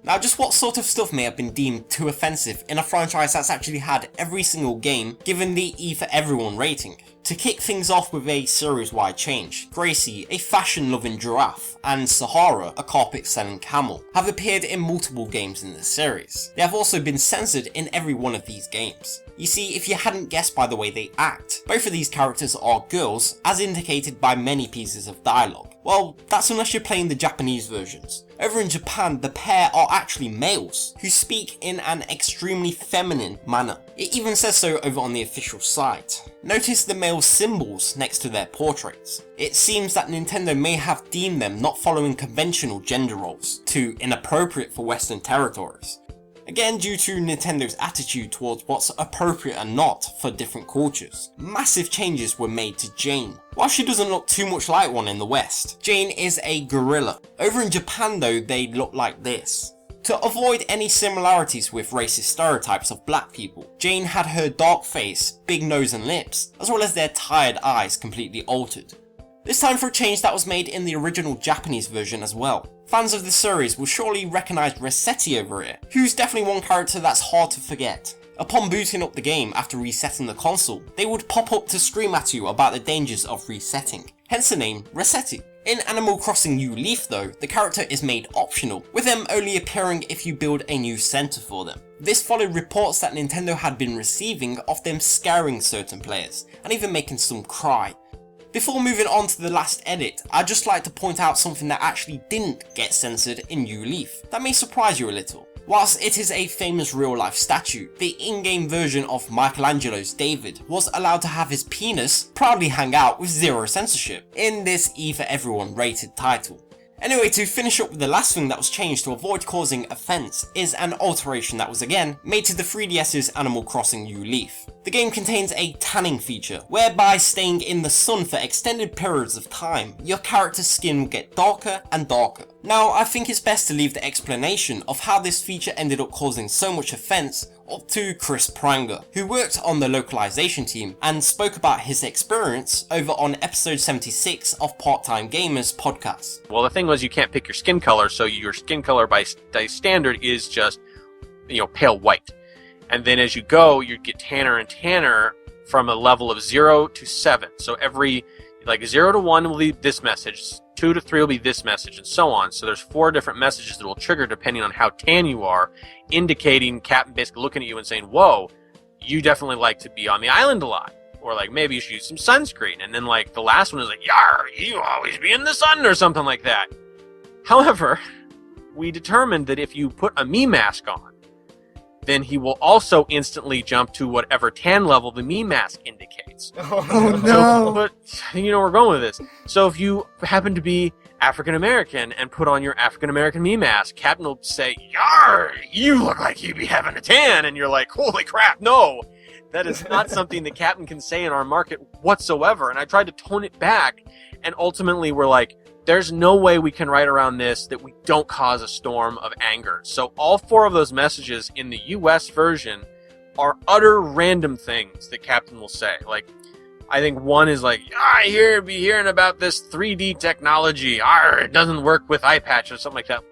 Now, just what sort of stuff may have been deemed too offensive in a franchise that's actually had every single game given the E for Everyone rating? To kick things off with a series-wide change, Gracie, a fashion-loving giraffe, and Saharah, a carpet-selling camel, have appeared in multiple games in the series. They have also been censored in every one of these games. You see, if you hadn't guessed by the way they act, both of these characters are girls, as indicated by many pieces of dialogue. Well, that's unless you're playing the Japanese versions. Over in Japan, the pair are actually males, who speak in an extremely feminine manner. It even says so over on the official site. Notice the male symbols next to their portraits. It seems that Nintendo may have deemed them not following conventional gender roles, too inappropriate for Western territories. Again, due to Nintendo's attitude towards what's appropriate and not for different cultures. Massive changes were made to Jane. While she doesn't look too much like one in the West, Jane is a gorilla. Over in Japan though, they look like this. To avoid any similarities with racist stereotypes of black people, Jane had her dark face, big nose and lips, as well as their tired eyes completely altered. This time for a change that was made in the original Japanese version as well. Fans of the series will surely recognise Resseti over here, who's definitely one character that's hard to forget. Upon booting up the game after resetting the console, they would pop up to scream at you about the dangers of resetting, hence the name Resseti. In Animal Crossing New Leaf though, the character is made optional, with them only appearing if you build a new center for them. This followed reports that Nintendo had been receiving of them scaring certain players, and even making some cry. Before moving on to the last edit, I'd just like to point out something that actually didn't get censored in New Leaf. That may surprise you a little. Whilst it is a famous real-life statue, the in-game version of Michelangelo's David was allowed to have his penis proudly hang out with zero censorship in this E for Everyone rated title. Anyway, to finish up with the last thing that was changed to avoid causing offence is an alteration that was again made to the 3DS's Animal Crossing New Leaf. The game contains a tanning feature, whereby staying in the sun for extended periods of time, your character's skin will get darker and darker. Now, I think it's best to leave the explanation of how this feature ended up causing so much offence up to Chris Pranger, who worked on the localization team and spoke about his experience over on episode 76 of Part-Time Gamers podcast. Well, the thing was you can't pick your skin color, so your skin color by standard is just, pale white. And then as you go, you get tanner and tanner from a level of 0 to 7. So every, 0 to 1 will be this message, 2 to 3 will be this message, and so on. So there's 4 different messages that will trigger depending on how tan you are, indicating Captain basically looking at you and saying, whoa, you definitely like to be on the island a lot. Or maybe you should use some sunscreen. And then the last one is yar, you always be in the sun or something like that. However, we determined that if you put a me mask on, then he will also instantly jump to whatever tan level the me mask indicates. Oh no! But we're going with this. So if you happen to be African American and put on your African American me mask, Captain will say, "Yar, you look like you be having a tan," and you're like, "Holy crap, no!" That is not something the Captain can say in our market whatsoever. And I tried to tone it back, and ultimately we're like, there's no way we can write around this that we don't cause a storm of anger. So all 4 of those messages in the US version are utter random things that Captain will say. I think one is be hearing about this 3D technology. It doesn't work with eye patch or something like that.